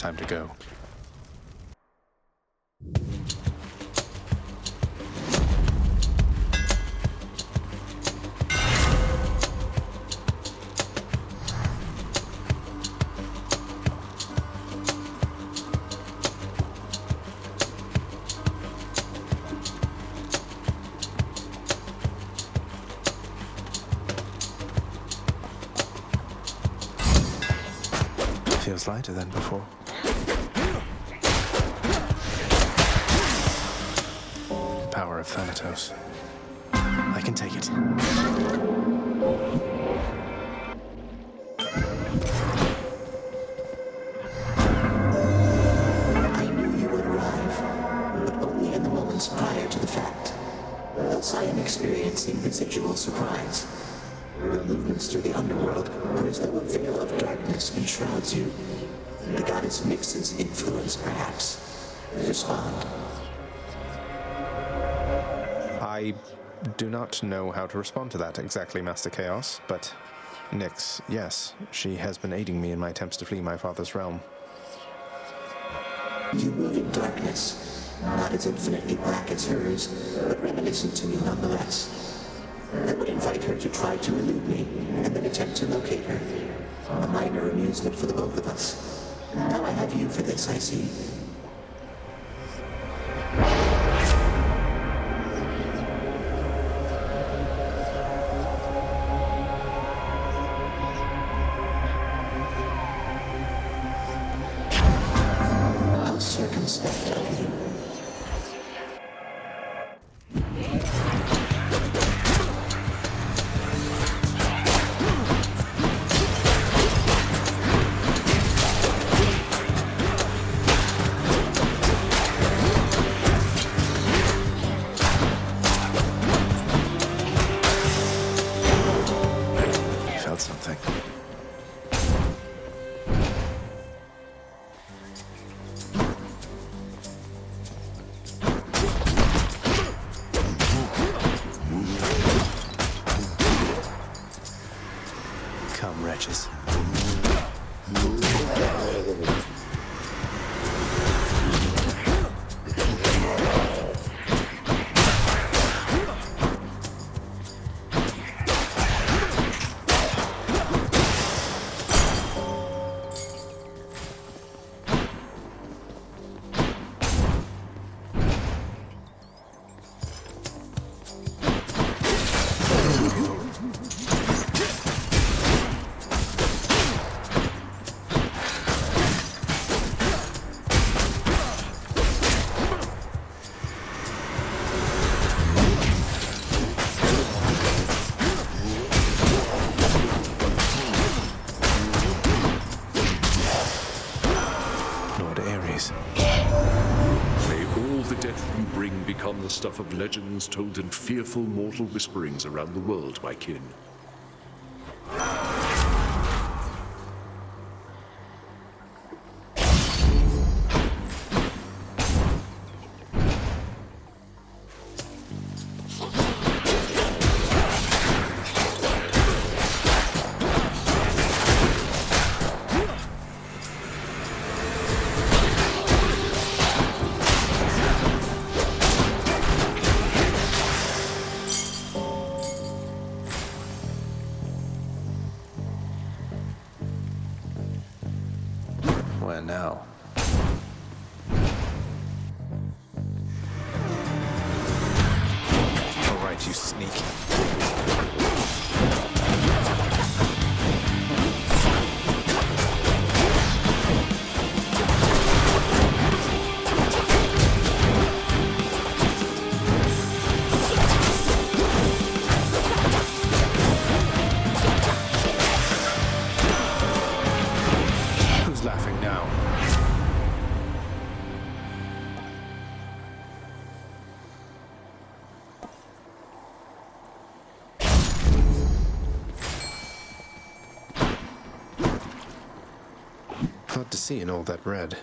Time to go. Feels lighter than before. The power of Thanatos. I can take it. I knew you would arrive, but only in the moments prior to the fact. Thus I am experiencing residual surprise. Your movements through the underworld are as though a veil of darkness enshrouds you. The goddess mixes influence, perhaps. Respond. I do not know how to respond to that exactly, Master Chaos, but Nyx, yes, she has been aiding me in my attempts to flee my father's realm. You move in darkness, not as infinitely black as hers, but reminiscent to me nonetheless. I would invite her to try to elude me, and then attempt to locate her. A minor amusement for the both of us. Now I have you for this, I see. How circumspect of you. Something. Come, wretches. Become the stuff of legends told in fearful mortal whisperings around the world, my kin. Where now? All right, you sneak. Laughing now. Hard to see in all that red.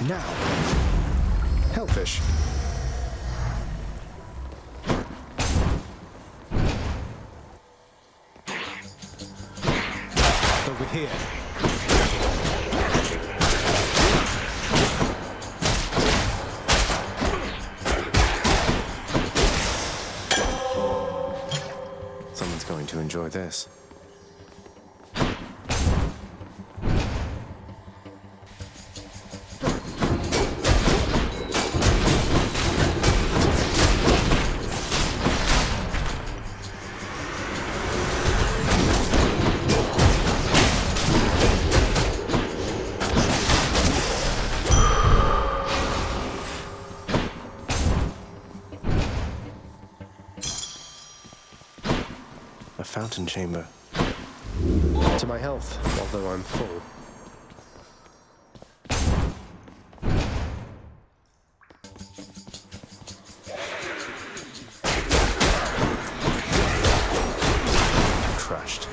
Now! Hellfish! here. Someone's going to enjoy this. A fountain chamber. To my health, although I'm full. Crushed.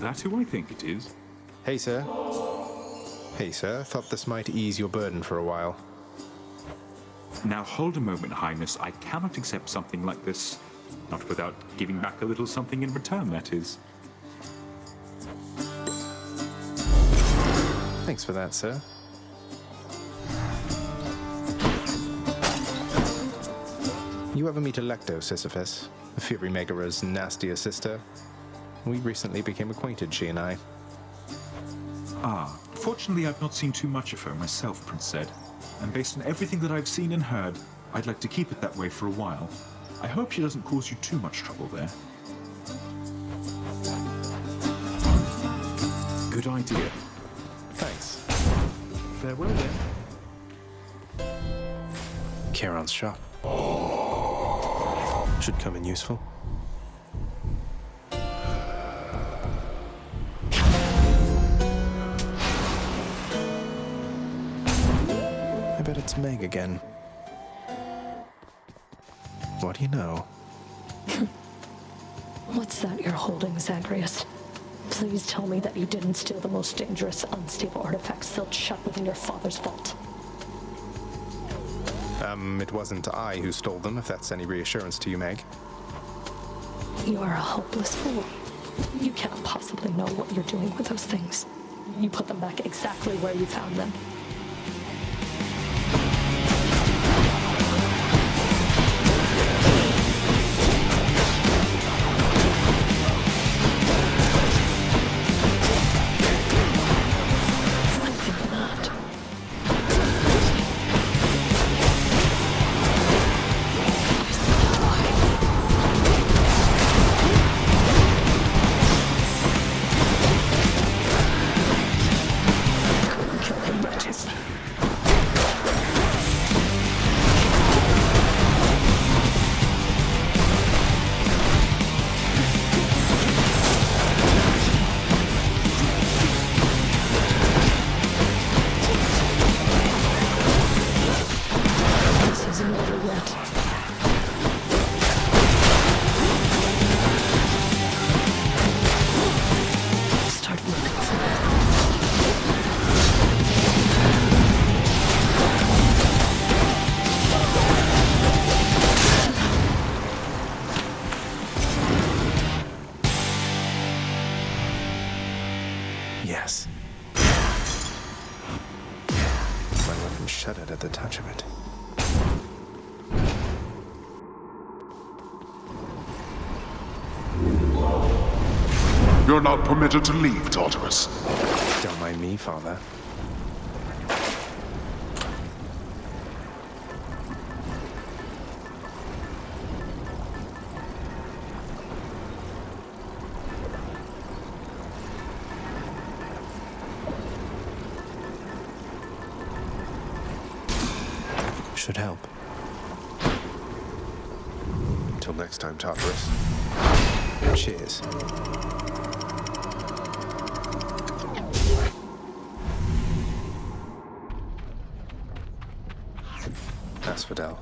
That who I think it is? Hey, sir. Hey, sir. Thought this might ease your burden for a while. Now hold a moment, Highness. I cannot accept something like this. Not without giving back a little something in return, that is. Thanks for that, sir. You ever meet Electo, Sisyphus? Fury Megara's nastier sister? We recently became acquainted, she and I. Ah, fortunately I've not seen too much of her myself, Prince said. And based on everything that I've seen and heard, I'd like to keep it that way for a while. I hope she doesn't cause you too much trouble there. Good idea. Thanks. Farewell then. Charon's shop. Should come in useful. I bet it's Meg again. What do you know? What's that you're holding, Zagreus? Please tell me that you didn't steal the most dangerous, unstable artifact sealed shut within your father's vault. It wasn't I who stole them, if that's any reassurance to you, Meg. You are a helpless fool. You cannot possibly know what you're doing with those things. You put them back exactly where you found them. I think not. Kill him, wretches. This isn't over yet. Start looking for it. Yes. and shuddered at the touch of it. You're not permitted to leave, Tartarus. Don't mind me, Father. Should help. Until next time, Tartarus. Cheers. Asphodel.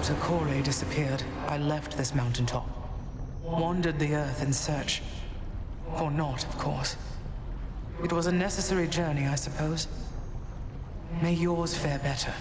Sokorelos disappeared, I left this mountaintop. Wandered the earth in search. For naught, of course. It was a necessary journey, I suppose. May yours fare better.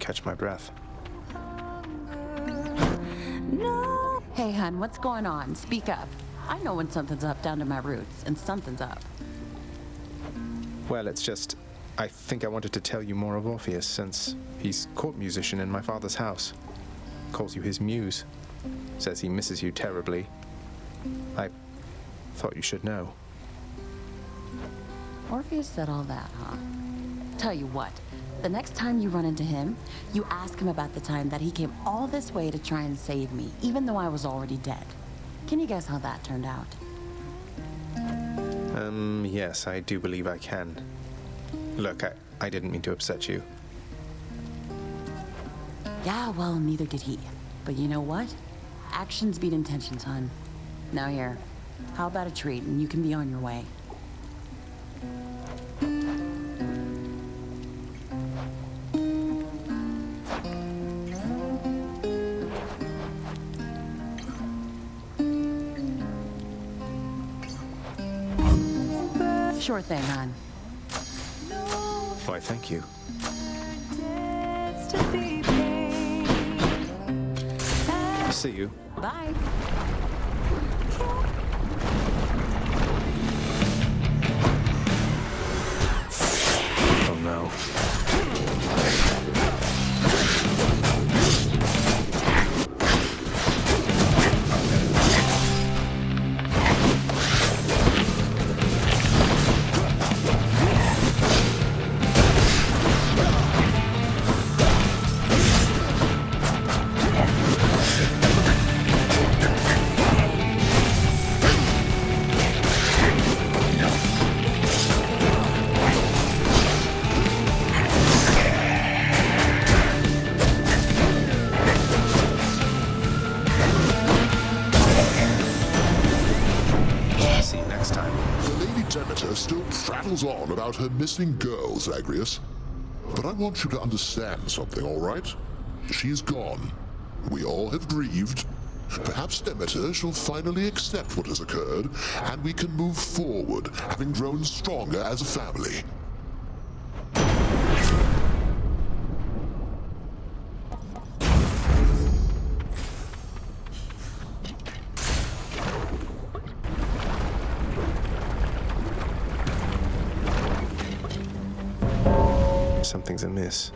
Catch my breath. No. Hey, hun, what's going on? Speak up. I know when something's up down to my roots, and something's up. Well, it's just, I think I wanted to tell you more of Orpheus, since he's court musician in my father's house. Calls you his muse. Says he misses you terribly. I thought you should know. Orpheus said all that, huh? Tell you what. The next time you run into him, you ask him about the time that he came all this way to try and save me, even though I was already dead. Can you guess how that turned out? Yes, I do believe I can. Look, I didn't mean to upset you. Yeah, well, neither did he. But you know what? Actions beat intentions, hon. Now here, how about a treat and you can be on your way? Sure thing, hon. Why, thank you. See you. Bye. Oh no. sister still prattles on about her missing girl, Zagreus. But I want you to understand something, all right? She's gone. We all have grieved. Perhaps Demeter shall finally accept what has occurred, and we can move forward, having grown stronger as a family. Something's amiss.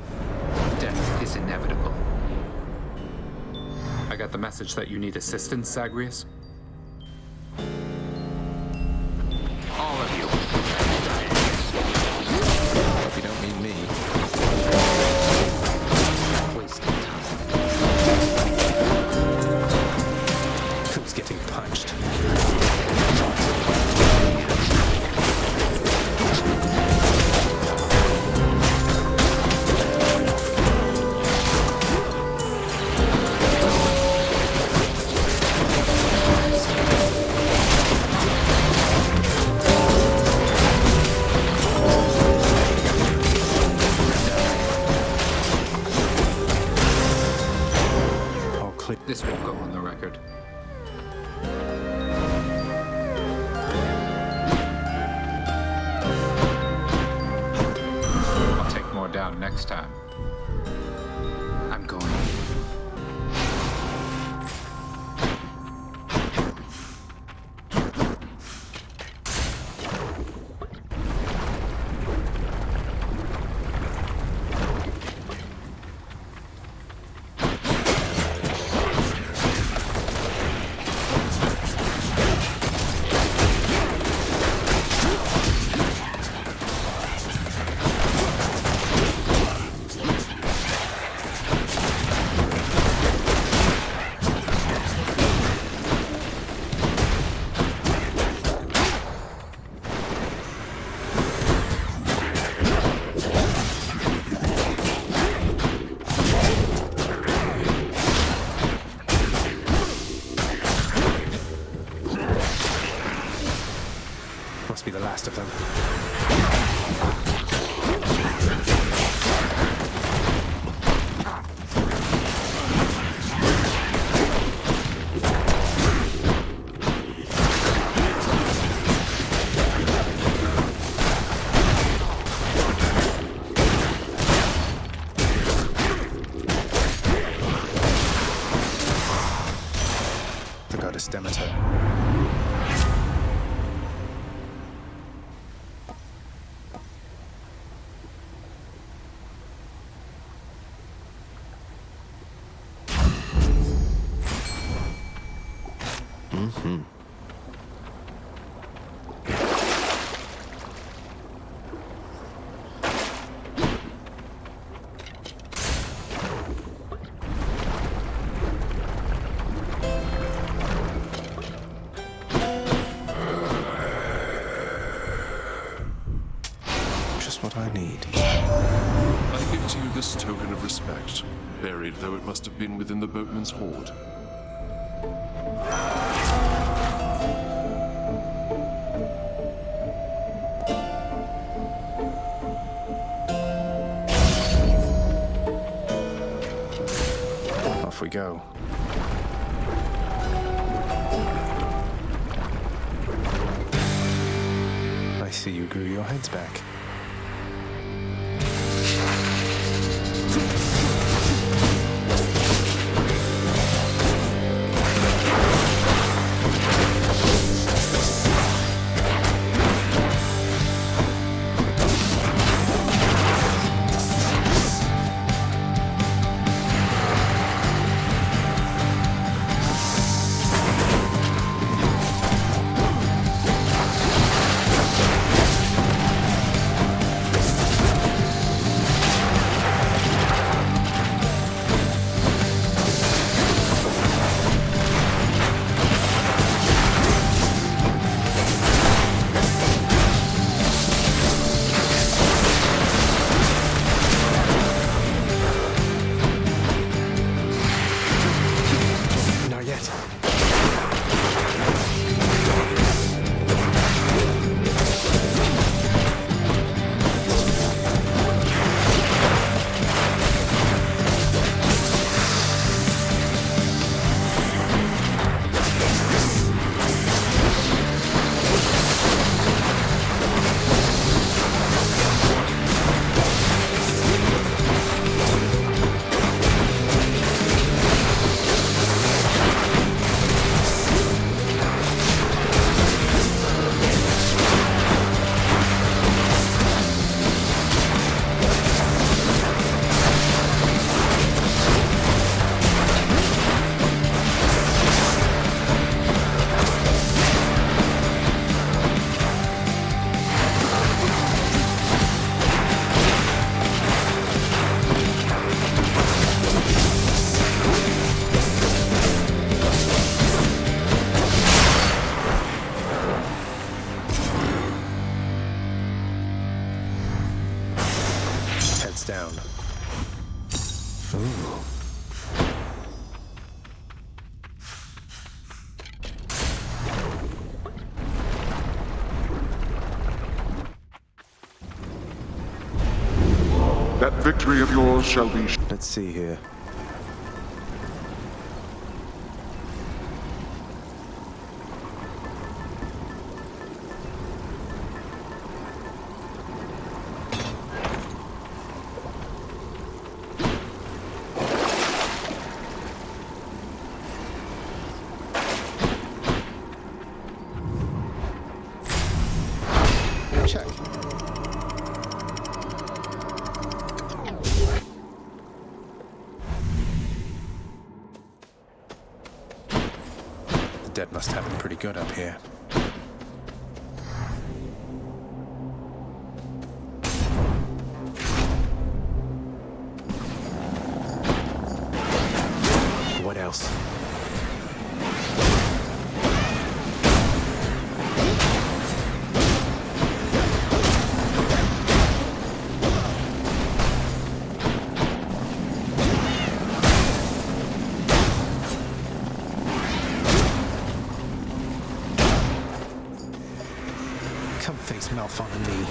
Death is inevitable. I got the message that you need assistance, Zagreus. All of you. Hope you don't mean me. Wasting time. Who's getting punched? This will go on the record. I'll take more down next time. I'm going. Must be the last of them. The goddess Demeter. Just what I need. I give to you this token of respect, buried though it must have been within the boatman's hoard. Off we go. I see you grew your heads back. down. Ooh. That victory of yours shall be... Let's see here. Check. The dead must have it pretty good up here. What else? Come face Malphon and me.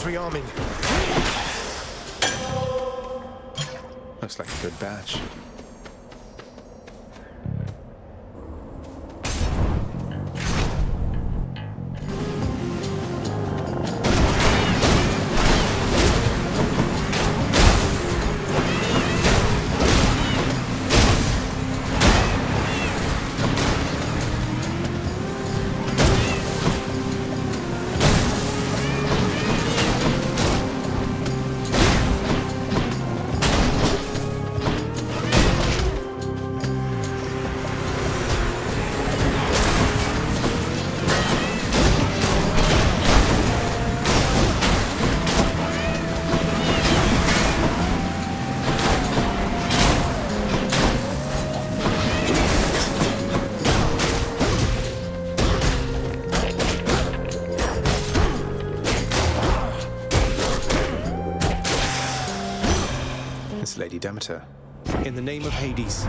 Rearming. Looks like a good batch. Lady Demeter. In the name of Hades.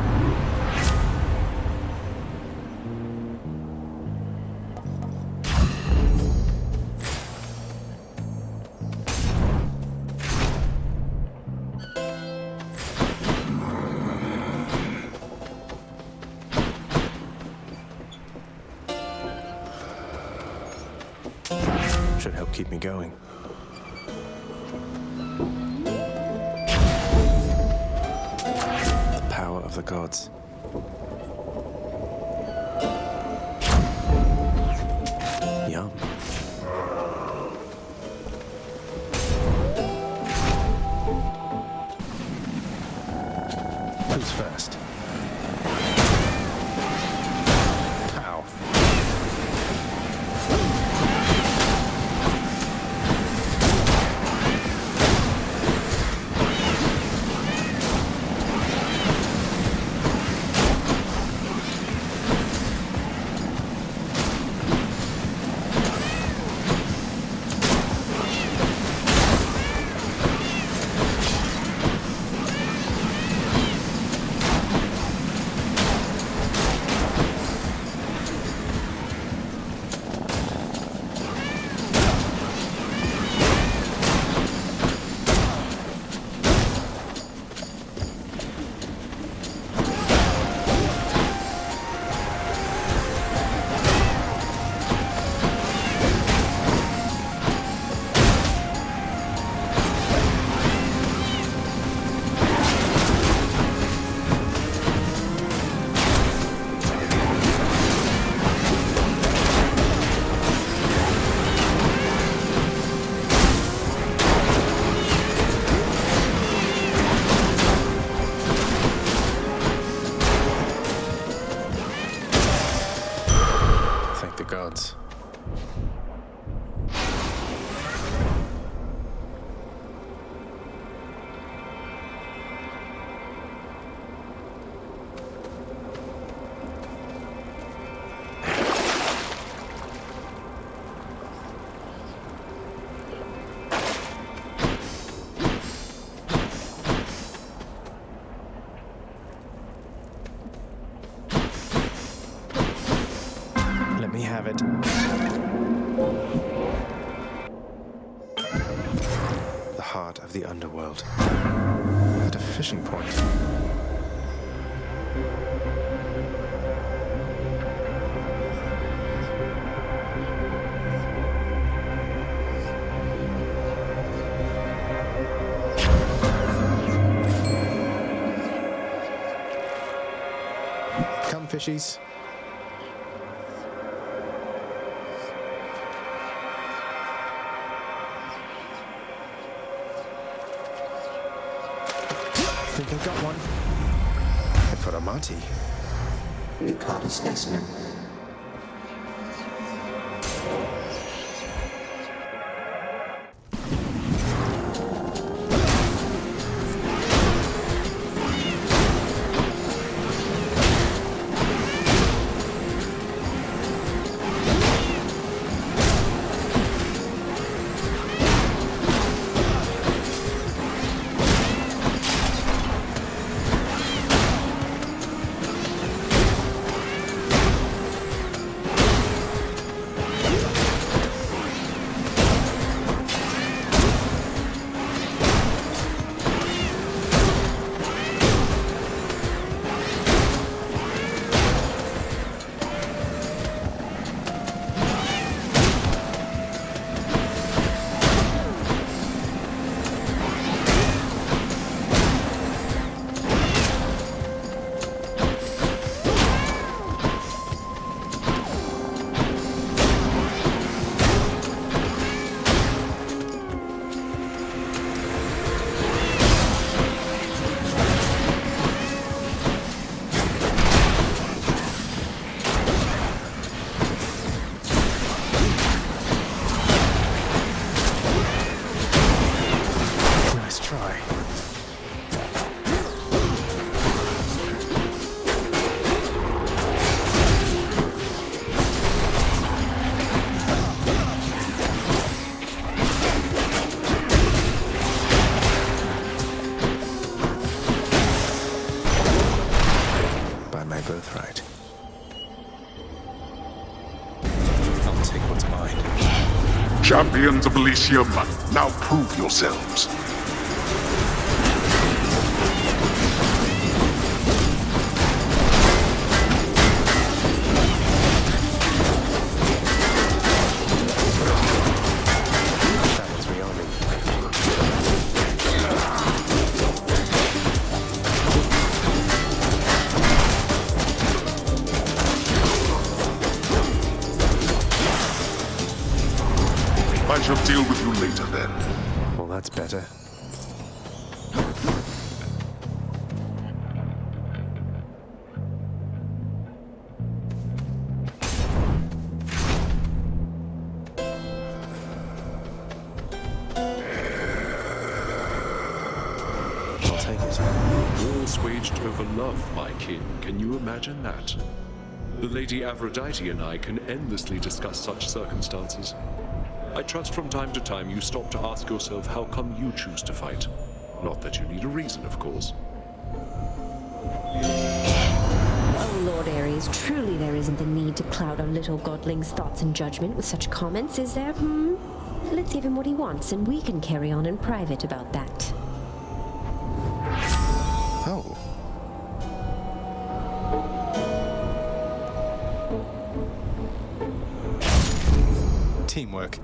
Should help keep me going. The power of the gods. Yum. Who's first? Ow. Gods. Let me have it. The heart of the underworld. At a fishing point. Come, fishies. I think I got one. I put a Monty. You caught a specimen. birthright. I'll take what's mine. Champions of Elysium, now prove yourselves. shall deal with you later then. Well, that's better. I'll take it. Wars waged over love, my kin. Can you imagine that? The Lady Aphrodite and I can endlessly discuss such circumstances. I trust from time to time you stop to ask yourself how come you choose to fight. Not that you need a reason, of course. Oh, Lord Ares, truly there isn't the need to cloud our little godling's thoughts and judgment with such comments, is there? Let's give him what he wants, and we can carry on in private about that. Oh. Teamwork.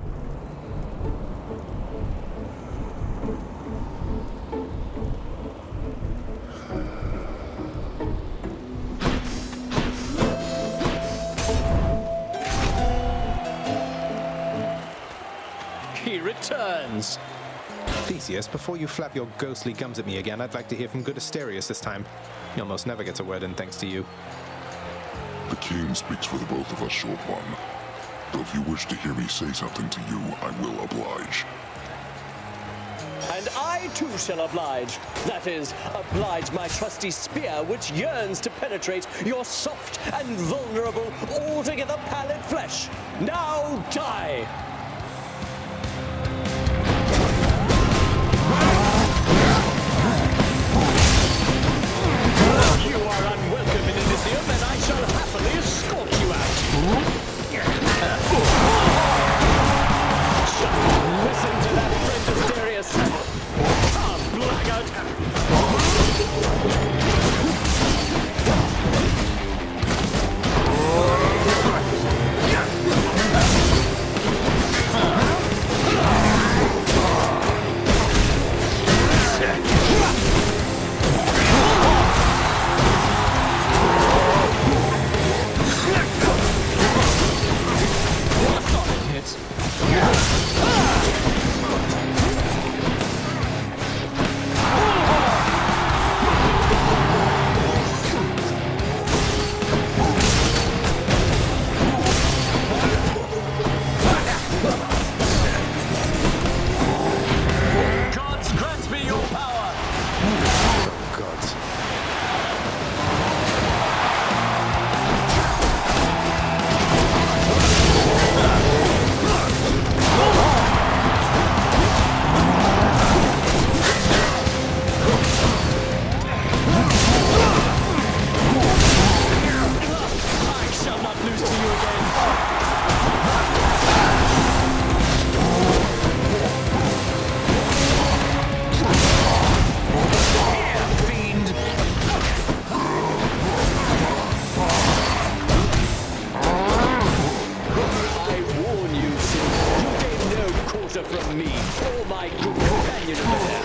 He returns. Theseus, before you flap your ghostly gums at me again, I'd like to hear from good Asterius this time. He almost never gets a word in thanks to you. The king speaks for the both of us, short one. But if you wish to hear me say something to you, I will oblige. And I too shall oblige. That is, oblige my trusty spear, which yearns to penetrate your soft and vulnerable, altogether pallid flesh. Now die! You are unwelcome in Elysium, and I shall happily escort you out. Listen to that, friend Asterius. Ah, blackguard. From me, or my good companion over there.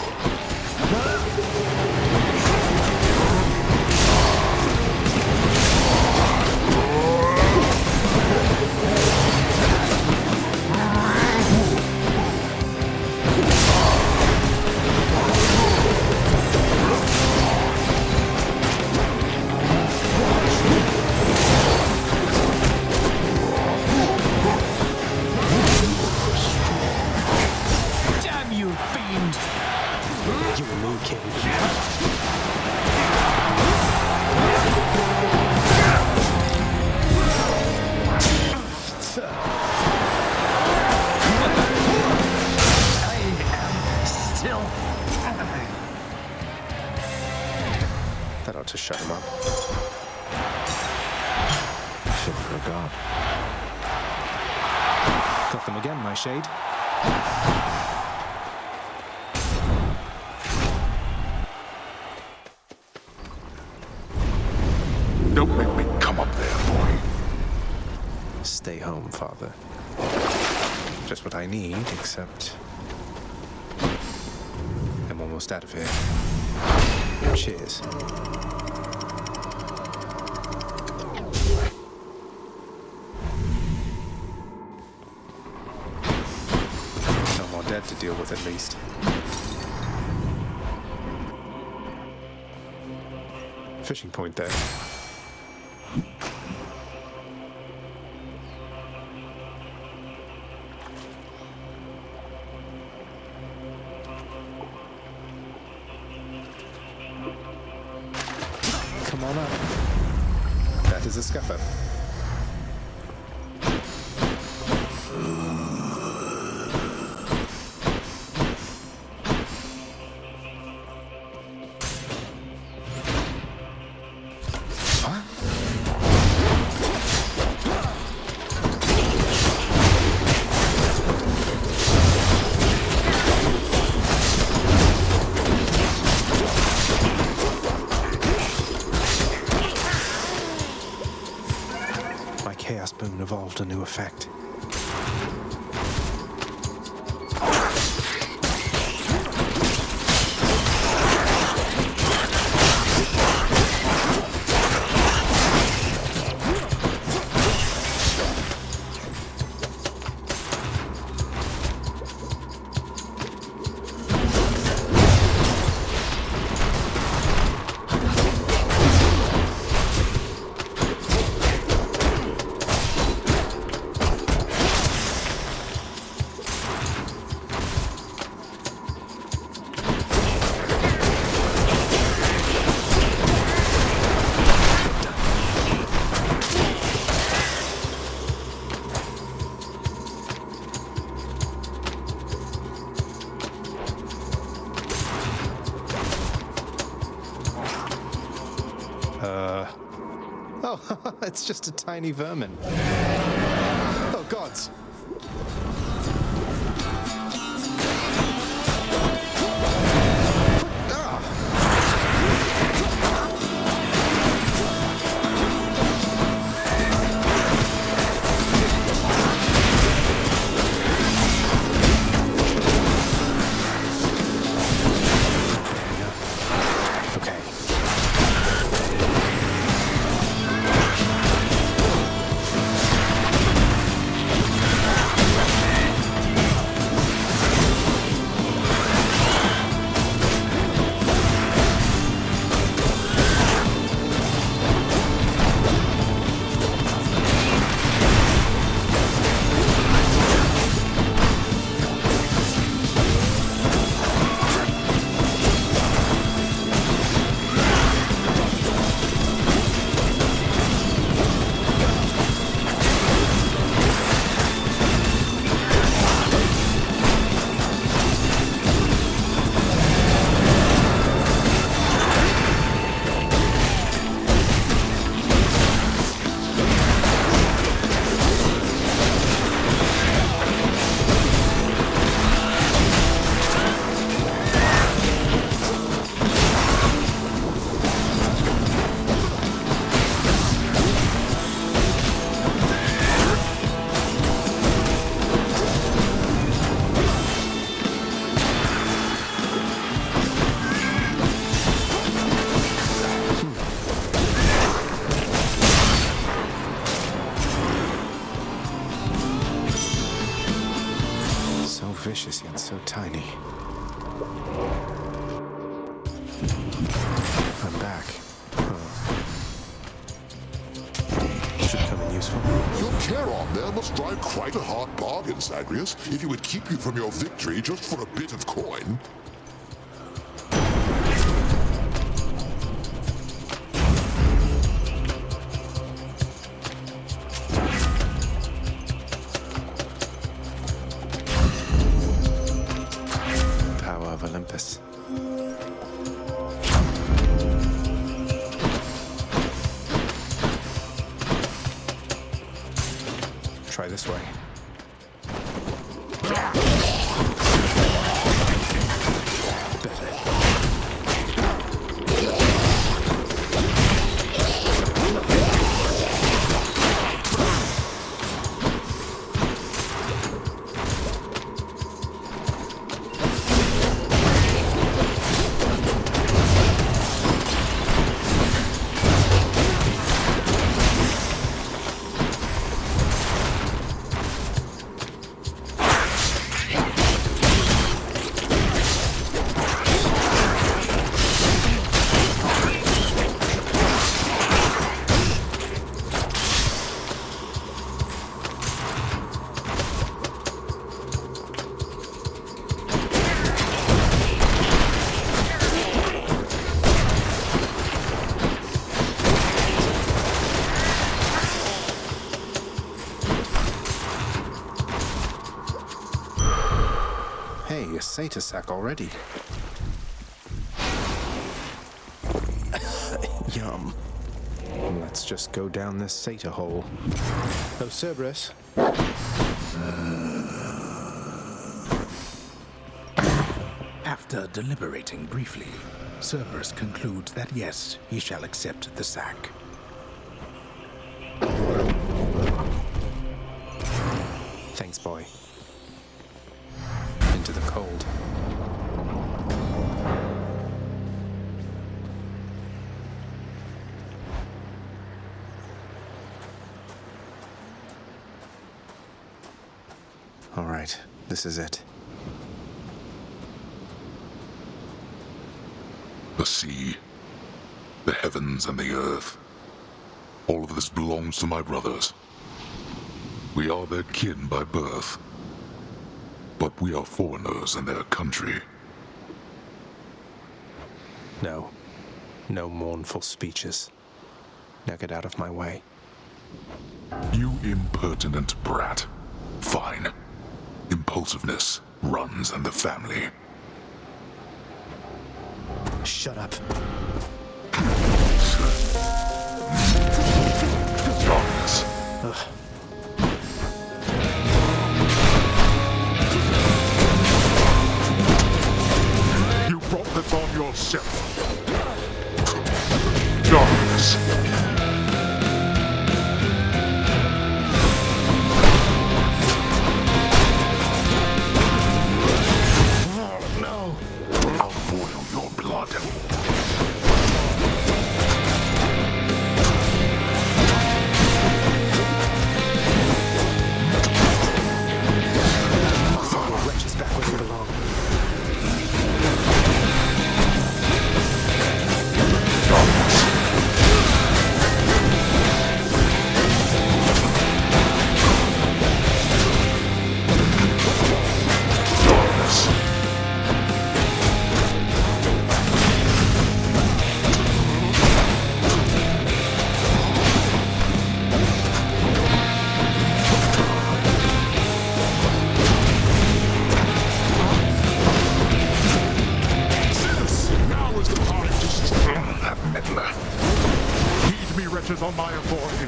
That ought to shut him up. Fit for a god. Got them again, my shade. Don't make me come up there, boy. Stay home, father. Just what I need, except I'm almost out of here. Cheers. deal with at least. Fishing point there. Come on up. That is a scuffer. Boon evolved a new effect. Oh, it's just a tiny vermin. Oh, gods. Vicious yet so tiny. I'm back. Should come in useful. Your Charon there must drive quite a hard bargain, Zagreus, if it would keep you from your victory just for a bit of coin. Olympus. Try this way. satyr sack already. Yum. Let's just go down this satyr hole. Oh, Cerberus. After deliberating briefly, Cerberus concludes that yes, he shall accept the sack. Thanks, boy. Into the cold. All right, this is it. The sea, the heavens and the earth. All of this belongs to my brothers. We are their kin by birth, but we are foreigners in their country. No. No mournful speeches. Now get out of my way. You impertinent brat. Fine. Impulsiveness runs in the family. Shut up. Darkness. Ugh. You brought this on yourself. Darkness. On my authority.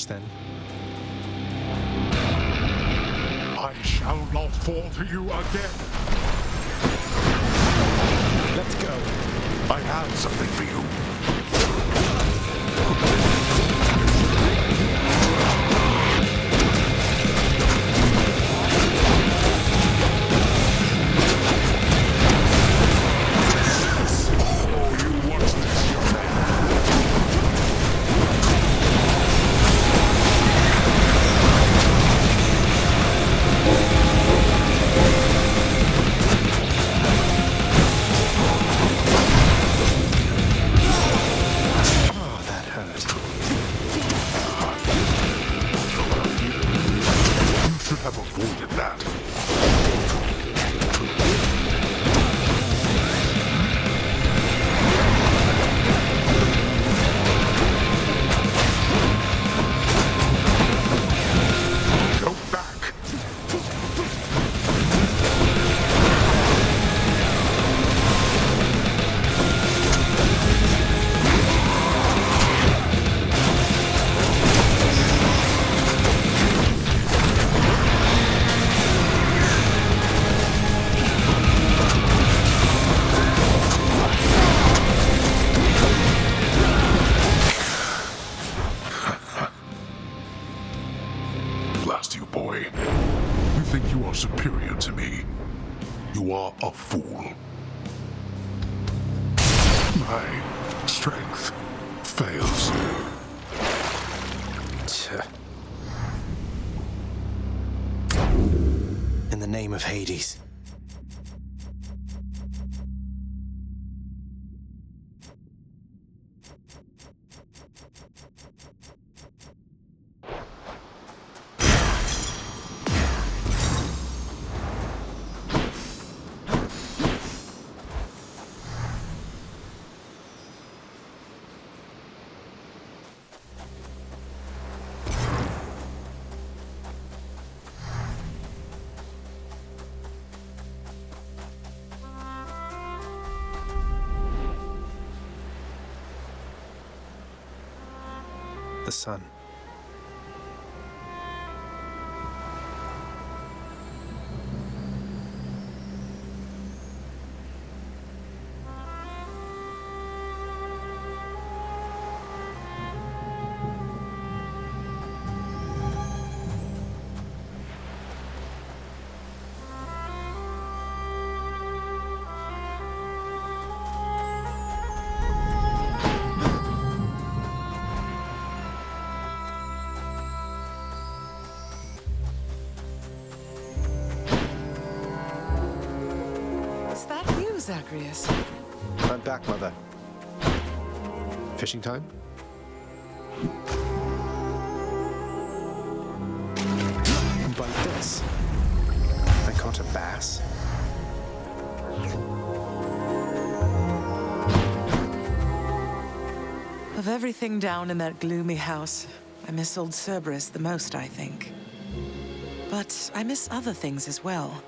Then I shall not fall to you again. Let's go. I have something for you. outlast you, boy. You think you are superior to me. You are a fool. My strength fails. In the name of Hades. The sun. Zagreus. I'm back, Mother. Fishing time? By this, I caught a bass. Of everything down in that gloomy house, I miss old Cerberus the most, I think. But I miss other things as well.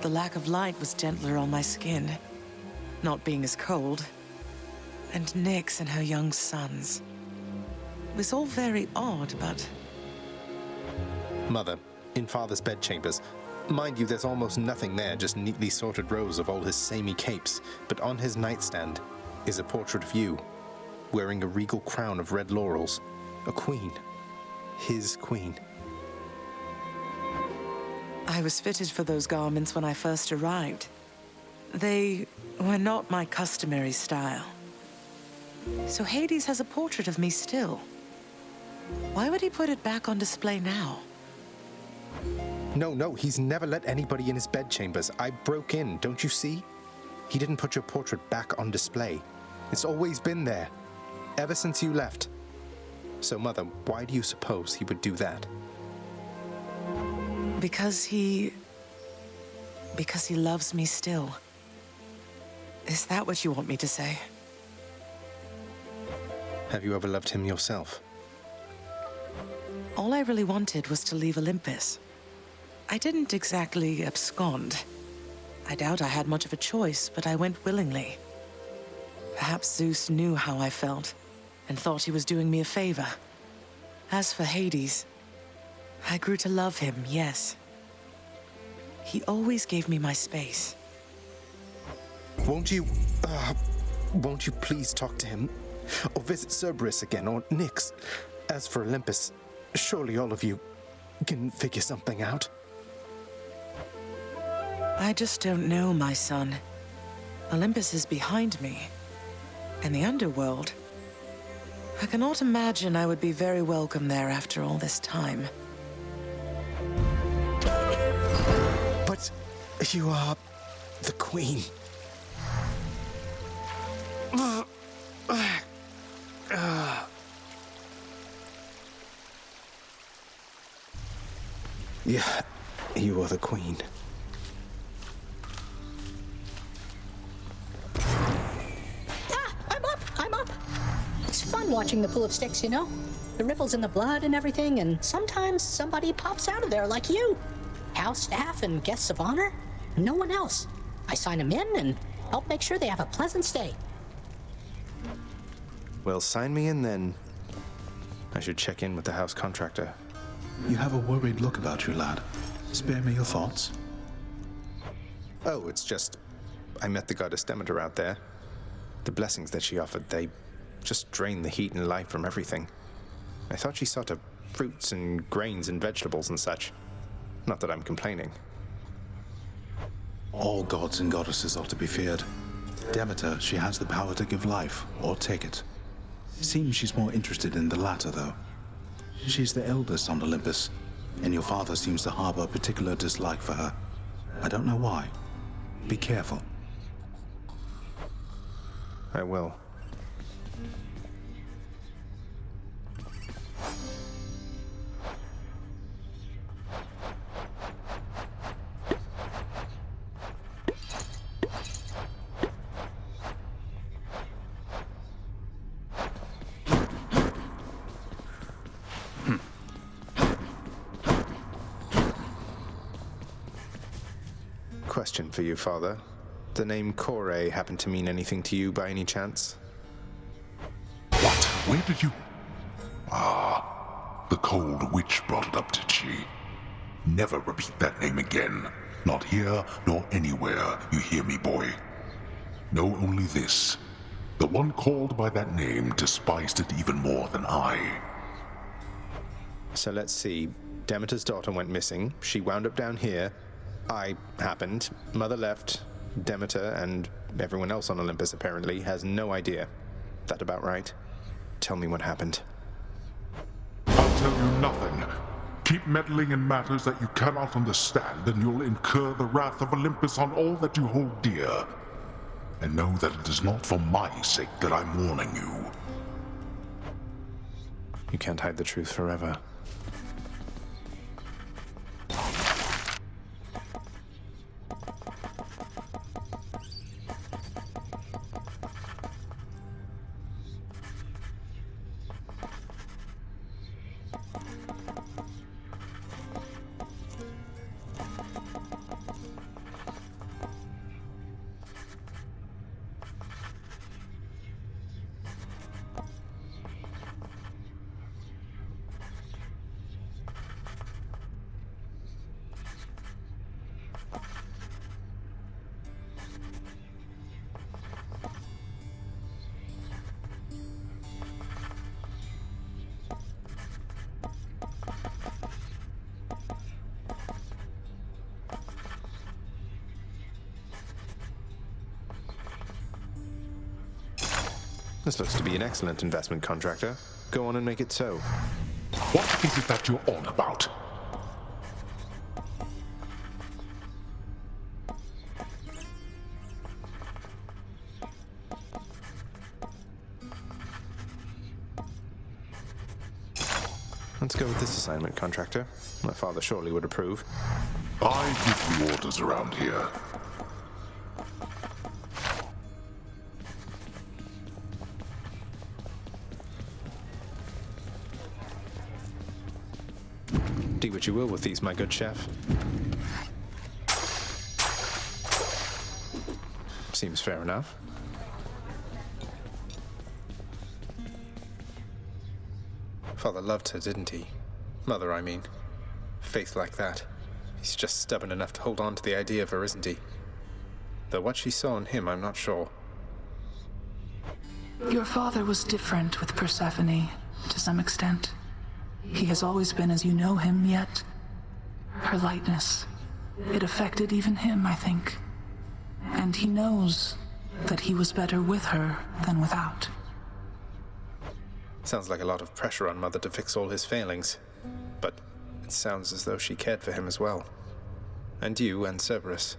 The lack of light was gentler on my skin, not being as cold. And Nyx and her young sons. It was all very odd, but... Mother, in Father's bedchambers. Mind you, there's almost nothing there, just neatly sorted rows of all his samey capes. But on his nightstand is a portrait of you, wearing a regal crown of red laurels. A queen. His queen. I was fitted for those garments when I first arrived. They were not my customary style. So Hades has a portrait of me still. Why would he put it back on display now? No, he's never let anybody in his bedchambers. I broke in, don't you see? He didn't put your portrait back on display. It's always been there, ever since you left. So, Mother, why do you suppose he would do that? Because he loves me still. Is that what you want me to say? Have you ever loved him yourself? All I really wanted was to leave Olympus. I didn't exactly abscond. I doubt I had much of a choice, but I went willingly. Perhaps Zeus knew how I felt, and thought he was doing me a favor. As for Hades, I grew to love him, yes. He always gave me my space. Won't you please talk to him? Or visit Cerberus again, or Nyx? As for Olympus, surely all of you can figure something out. I just don't know, my son. Olympus is behind me. And the underworld. I cannot imagine I would be very welcome there after all this time. But you are the queen. Yeah, you are the queen. I'm up. It's fun watching the pool of sticks, you know? The ripples in the blood and everything, and sometimes somebody pops out of there like you. House staff and guests of honor. No one else. I sign them in and help make sure they have a pleasant stay. Well, sign me in then. I should check in with the house contractor. You have a worried look about you, lad. Spare me your thoughts. Oh, it's just... I met the goddess Demeter out there. The blessings that she offered, they just drained the heat and life from everything. I thought she sought to fruits and grains and vegetables and such. Not that I'm complaining. All gods and goddesses are to be feared. Demeter, she has the power to give life, or take it. Seems she's more interested in the latter, though. She's the eldest on Olympus, and your father seems to harbor a particular dislike for her. I don't know why. Be careful. I will. Question for you, Father. The name Kore happen to mean anything to you by any chance? What? Where did you... Ah, the cold witch brought it up, did she? Never repeat that name again. Not here, nor anywhere, you hear me, boy? Know only this. The one called by that name despised it even more than I. So let's see. Demeter's daughter went missing. She wound up down here. I happened. Mother left. Demeter and everyone else on Olympus apparently has no idea. That about right? Tell me what happened. I'll tell you nothing. Keep meddling in matters that you cannot understand, and you'll incur the wrath of Olympus on all that you hold dear. And know that it is not for my sake that I'm warning you. You can't hide the truth forever. This looks to be an excellent investment, contractor. Go on and make it so. What is it that you're on about? Let's go with this assignment, contractor. My father surely would approve. I give the orders around here. Do what you will with these, my good chef. Seems fair enough. Father loved her, didn't he? Mother, I mean. Faith like that. He's just stubborn enough to hold on to the idea of her, isn't he? Though what she saw in him, I'm not sure. Your father was different with Persephone, to some extent. He has always been as you know him, yet her lightness, it affected even him, I think. And he knows that he was better with her than without. Sounds like a lot of pressure on Mother to fix all his failings. But it sounds as though she cared for him as well. And you and Cerberus.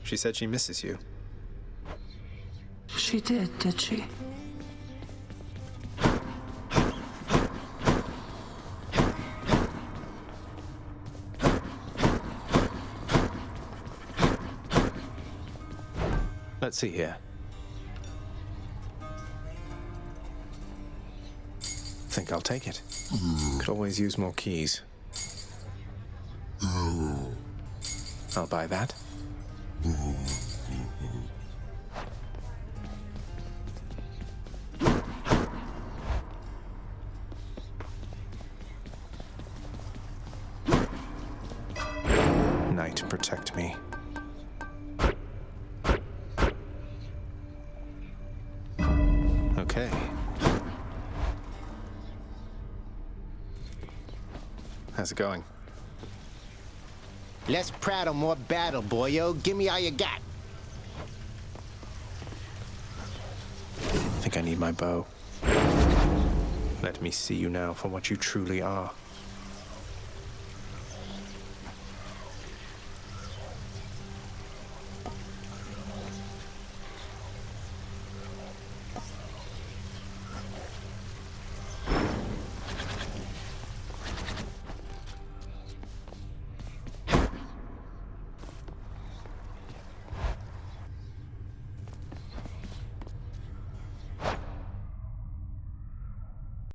She said she misses you. She did she? Let's see here. Think I'll take it. Could always use more keys. I'll buy that. Night, protect me. Okay. How's it going? Less prattle, more battle, boyo. Give me all you got. I think I need my bow. Let me see you now for what you truly are.